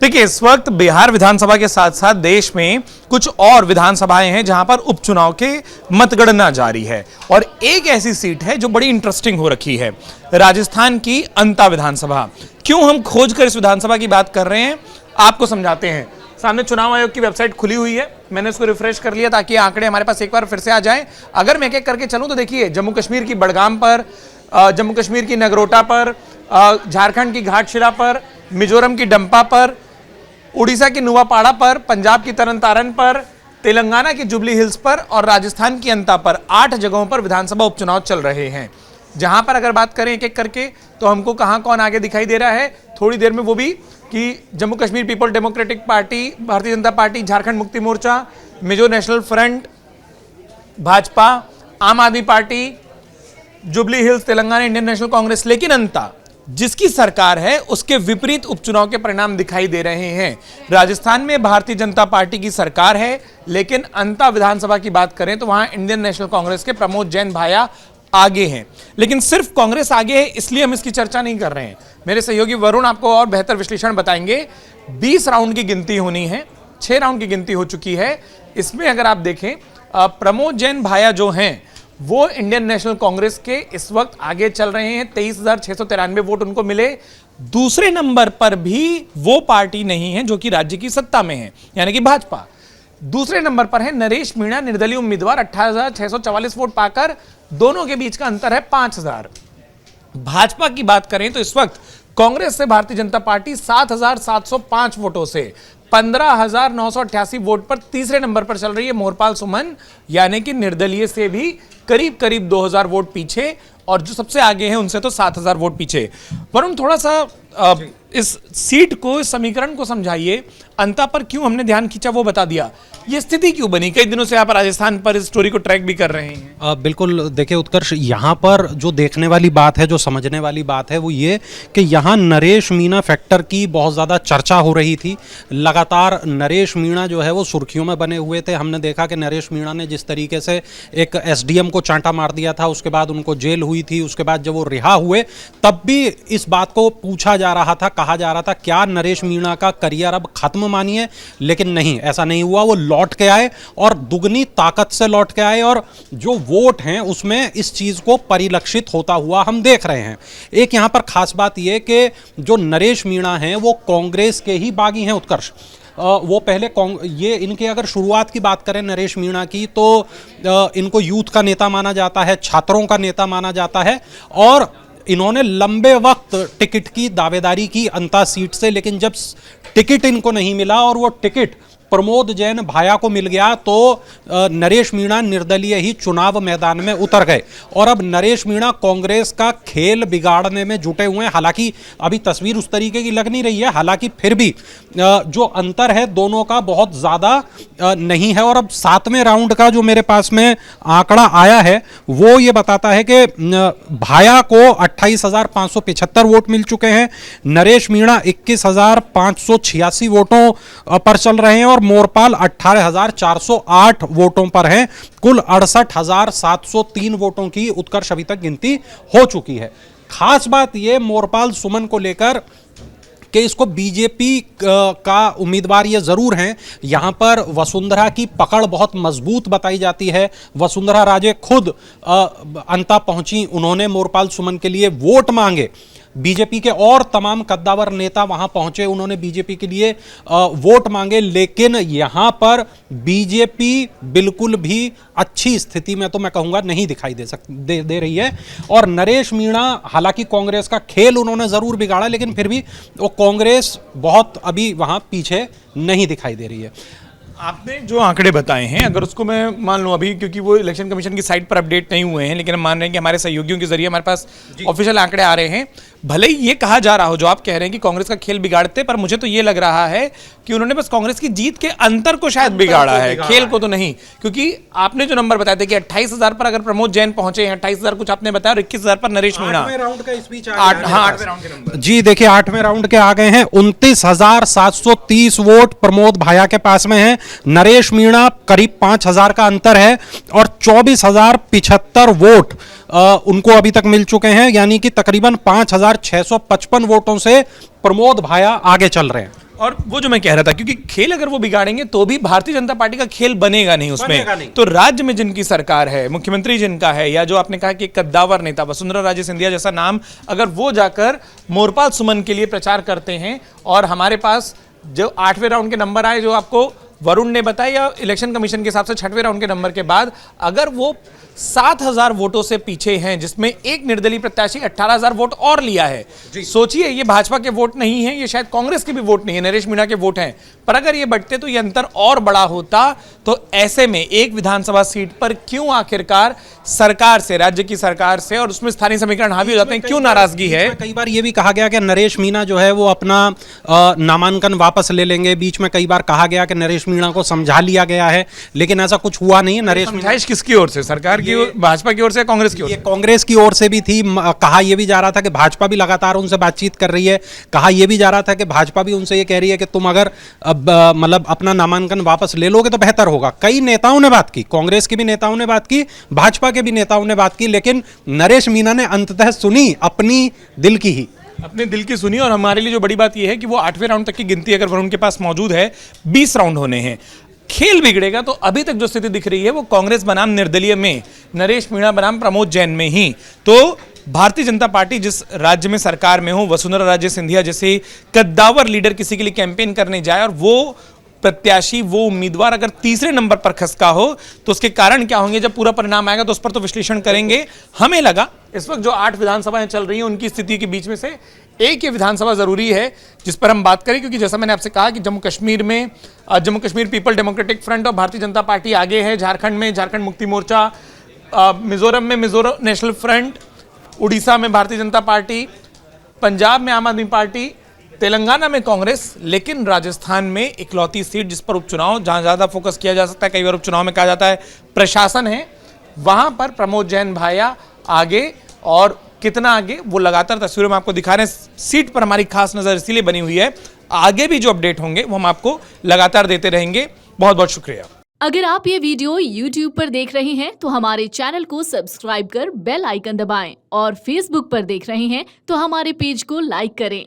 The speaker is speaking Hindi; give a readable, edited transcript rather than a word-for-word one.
देखिए, इस वक्त बिहार विधानसभा के साथ साथ देश में कुछ और विधानसभाएं हैं जहां पर उपचुनाव के मतगणना जारी है और एक ऐसी सीट है जो बड़ी इंटरेस्टिंग हो रखी है, राजस्थान की अंता विधानसभा। क्यों हम खोजकर इस विधानसभा की बात कर रहे हैं, आपको समझाते हैं। सामने चुनाव आयोग की वेबसाइट खुली हुई है, मैंने उसको रिफ्रेश कर लिया ताकि आंकड़े हमारे पास एक बार फिर से आ जाएं। अगर मैं एक-एक करके चलूं तो देखिए, जम्मू कश्मीर की बड़गाम पर, जम्मू कश्मीर की नगरोटा पर, झारखंड की घाटशिला पर, मिजोरम की डंपा पर, उड़ीसा की नुआपाड़ा पर, पंजाब की तरन पर, तेलंगाना की जुबली हिल्स पर और राजस्थान की अंता पर 8 जगहों पर विधानसभा उपचुनाव चल रहे हैं। जहां पर अगर बात करें एक एक करके तो हमको कहां कौन आगे दिखाई दे रहा है थोड़ी देर में, वो भी कि Jammu Kashmir people democratic party, Bharatiya Janata party, Jharkhand Mukti Morcha, Mizo national front, Bhajpa, आम आदमी party, jubilee hills, Telangana Indian national Congress. लेकिन अंता जिसकी सरकार है उसके विपरीत उपचुनाव के परिणाम दिखाई दे रहे हैं। राजस्थान में भारतीय जनता पार्टी की सरकार है, लेकिन अंता विधानसभा की बात करें तो वहां इंडियन नेशनल कांग्रेस के प्रमोद जैन भाया आगे हैं। लेकिन सिर्फ कांग्रेस आगे है इसलिए हम इसकी चर्चा नहीं कर रहे हैं। मेरे सहयोगी वरुण आपको और बेहतर विश्लेषण बताएंगे। 20 राउंड की गिनती होनी है, 6 राउंड की गिनती हो चुकी है। इसमें अगर आप देखें, प्रमोद जैन भाया जो हैं वो इंडियन नेशनल कांग्रेस के इस वक्त आगे चल रहे हैं। 23,693 वोट उनको मिले। दूसरे नंबर पर भी वो पार्टी नहीं है जो कि राज्य की सत्ता में है, यानी कि भाजपा। दूसरे नंबर पर है नरेश मीणा, निर्दलीय उम्मीदवार, 18,644 वोट पाकर दोनों के बीच का अंतर है 5,000। भाजपा की बात करें तो इस वक्त कांग्रेस से भारतीय जनता पार्टी 7,705 वोटों से 15,988 वोट पर तीसरे नंबर पर चल रही है। मोहरपाल सुमन यानी कि निर्दलीय से भी करीब करीब 2,000 वोट पीछे, और जो सबसे आगे हैं उनसे तो 7,000 वोट पीछे। वरुण, थोड़ा सा इस सीट को, इस समीकरण को समझाइए। अंता पर क्यों हमने ध्यान खींचा वो बता दिया, ये स्थिति क्यों बनी? कई दिनों से आप राजस्थान पर इस स्टोरी को ट्रैक भी कर रहे हैं। बिल्कुल, देखिए उत्कर्ष, यहाँ पर जो देखने वाली बात है, जो समझने वाली बात है वो ये कि यहाँ नरेश मीणा फैक्टर की बहुत ज़्यादा चर्चा हो रही थी। लगातार नरेश मीणा जो है वो सुर्खियों में बने हुए थे। हमने देखा कि नरेश मीणा ने जिस तरीके से एक एसडीएम को चांटा मार दिया था, उसके बाद उनको जेल हुई थी, उसके बाद जब वो रिहा हुए तब भी इस बात को पूछा जा रहा था, कहा जा रहा था क्या नरेश मीणा का करियर अब खत्म मानिए, लेकिन नहीं, ऐसा नहीं हुआ। वो लौट के आए और दुगनी ताकत से लौट के आए, और जो वोट हैं उसमें इस चीज को परिलक्षित होता हुआ हम देख रहे हैं। एक यहां पर खास बात यह कि जो नरेश मीणा हैं वो कांग्रेस के ही बागी हैं, उत्कर्ष। वो पहले ये इनके अगर शुरुआत की बात करें नरेश मीणा की, तो इनको यूथ का नेता माना जाता है, छात्रों का नेता माना जाता है, और इन्होंने लंबे वक्त टिकट की दावेदारी की अंता सीट से। लेकिन जब टिकट इनको नहीं मिला और वो टिकट प्रमोद जैन भाया को मिल गया तो नरेश मीणा निर्दलीय ही चुनाव मैदान में उतर गए, और अब नरेश मीणा कांग्रेस का खेल बिगाड़ने में जुटे हुए हैं। हालांकि अभी तस्वीर उस तरीके की लग नहीं रही है, हालांकि फिर भी जो अंतर है दोनों का बहुत ज़्यादा नहीं है। और अब 7वें राउंड का जो मेरे पास में आंकड़ा आया है वो ये बताता है कि भाया को 28,575 वोट मिल चुके हैं, नरेश मीणा 21,586 वोटों पर चल रहे हैं, और मोरपाल 18,408 वोटों पर हैं। कुल 68,703 वोटों की उत्कर्ष अभी तक गिनती हो चुकी है। खास बात यह मोरपाल सुमन को लेकर कि इसको बीजेपी का उम्मीदवार ये जरूर हैं। यहां पर वसुंधरा की पकड़ बहुत मजबूत बताई जाती है। वसुंधरा राजे खुद अंता पहुंची, उन्होंने मोरपाल सुमन के लिए वोट मांगे। बीजेपी के और तमाम कद्दावर नेता वहां पहुंचे, उन्होंने बीजेपी के लिए वोट मांगे, लेकिन यहां पर बीजेपी बिल्कुल भी अच्छी स्थिति में तो मैं कहूंगा नहीं दिखाई दे रही है। और नरेश मीणा, हालांकि कांग्रेस का खेल उन्होंने जरूर बिगाड़ा, लेकिन फिर भी वो कांग्रेस बहुत अभी वहां पीछे नहीं दिखाई दे रही है। आपने जो आंकड़े बताए हैं, अगर उसको मैं मान लूं अभी, क्योंकि वो इलेक्शन कमीशन की साइट पर अपडेट नहीं हुए हैं, लेकिन हम मान रहे हैं कि हमारे सहयोगियों के जरिए हमारे पास ऑफिशियल आंकड़े आ रहे हैं। भले ही ये कहा जा रहा हो, जो आप कह रहे हैं कि कांग्रेस का खेल बिगाड़ते, पर मुझे तो ये लग रहा है कि उन्होंने बस कांग्रेस की जीत के अंतर को शायद बिगाड़ा है, खेल को तो नहीं। क्योंकि आपने जो नंबर बताया था कि 28,000 पर अगर प्रमोद जैन पहुंचे हैं, 28,000 कुछ आपने बताया, और 21,000 पर नरेश मीणा। 8वें राउंड के नंबर जी देखिए, 8वें राउंड के आ गए हैं। 29,730 वोट प्रमोद भाया के पास में है, नरेश मीणा करीब 5,000 का अंतर है, और 24,075 वोट उनको अभी तक मिल चुके हैं, यानी कि तकरीबन 5,655 वोटों से प्रमोद भाया आगे चल रहे हैं। और वो जो मैं कह रहा था, क्योंकि खेल अगर वो बिगाड़ेंगे तो भी भारतीय जनता पार्टी का खेल बनेगा नहीं उसमें। तो राज्य में जिनकी सरकार है, मुख्यमंत्री जिनका है, या जो आपने कहा कि कद्दावर नेता वसुंधरा राजे सिंधिया जैसा नाम, अगर वो जाकर मोरपाल सुमन के लिए प्रचार करते हैं, और हमारे पास जो 8वें राउंड के नंबर आए जो आपको वरुण ने बताया, या इलेक्शन कमीशन के हिसाब से 6वें राउंड के नंबर के बाद अगर वो 7,000 वोटों से पीछे हैं, जिसमें एक निर्दलीय प्रत्याशी 18,000 वोट और लिया है, सोचिए ये भाजपा के वोट नहीं है, ये शायद कांग्रेस के भी वोट नहीं है, नरेश मीणा के वोट हैं, पर अगर ये बढ़ते तो ये अंतर और बड़ा होता। तो ऐसे में एक विधानसभा सीट पर क्यों आखिरकार सरकार से, राज्य की सरकार से, और उसमें स्थानीय समीकरण हावी हो जाते हैं, क्यों नाराजगी है? कई बार ये भी कहा गया कि नरेश मीणा जो है वो अपना नामांकन वापस ले लेंगे। बीच में कई बार कहा गया कि नरेश मीणा को समझा लिया गया है, लेकिन ऐसा कुछ हुआ नहीं है। नरेश समझाइश किसकी ओर से? सरकार की ओर, भाजपा की ओर से, कांग्रेस की ओर? ये कांग्रेस की ओर से भी थी। कहा यह भी जा रहा था कि भाजपा भी लगातार उनसे बातचीत कर रही है। कहा यह भी जा रहा था कि भाजपा भी उनसे ये कह रही है कि तुम अगर मतलब अपना नामांकन वापस ले लोगे तो बेहतर होगा। कई नेताओं ने बात की, कांग्रेस के भी नेताओं ने बात की, भाजपा के भी नेताओं ने बात की, लेकिन नरेश मीणा ने अंततः सुनी अपनी दिल की ही, अपने दिल की सुनी। और हमारे लिए जो बड़ी बात यह है कि वो 8वें राउंड तक की गिनती अगर वरुण के पास मौजूद है, 20 राउंड होने हैं, खेल बिगड़ेगा तो अभी तक जो स्थिति दिख रही है वो कांग्रेस बनाम निर्दलीय में, नरेश मीणा बनाम प्रमोद जैन में ही। तो भारतीय जनता पार्टी जिस राज्य में सरकार में हो, वसुंधरा राजे सिंधिया जैसे कद्दावर लीडर किसी के लिए कैंपेन करने जाए और वो प्रत्याशी, वो उम्मीदवार अगर तीसरे नंबर पर खसका हो, तो उसके कारण क्या होंगे? जब पूरा परिणाम आएगा तो उस पर तो विश्लेषण करेंगे। हमें लगा इस वक्त जो 8 विधानसभाएं चल रही हैं उनकी स्थिति के बीच में से एक ये विधानसभा जरूरी है जिस पर हम बात करें, क्योंकि जैसा मैंने आपसे कहा कि जम्मू कश्मीर में Jammu Kashmir people democratic front और भारतीय जनता पार्टी आगे है, झारखंड में झारखंड मुक्ति मोर्चा, मिजोरम में मिजोरम नेशनल फ्रंट, उड़ीसा में भारतीय जनता पार्टी, पंजाब में आम आदमी पार्टी, तेलंगाना में कांग्रेस, लेकिन राजस्थान में इकलौती सीट जिस पर उपचुनाव, जहां ज्यादा फोकस किया जा सकता है, कई बार उपचुनाव में कहा जाता है प्रशासन है, वहां पर प्रमोद जैन भाया आगे। और कितना आगे वो लगातार तस्वीरों में आपको दिखा रहे हैं। सीट पर हमारी खास नजर इसीलिए बनी हुई है, आगे भी जो अपडेट होंगे वो हम आपको लगातार देते रहेंगे। बहुत बहुत शुक्रिया। अगर आप ये वीडियो YouTube पर देख रहे हैं तो हमारे चैनल को सब्सक्राइब कर बेल आइकन दबाएं, और Facebook पर देख रहे हैं तो हमारे पेज को लाइक करें।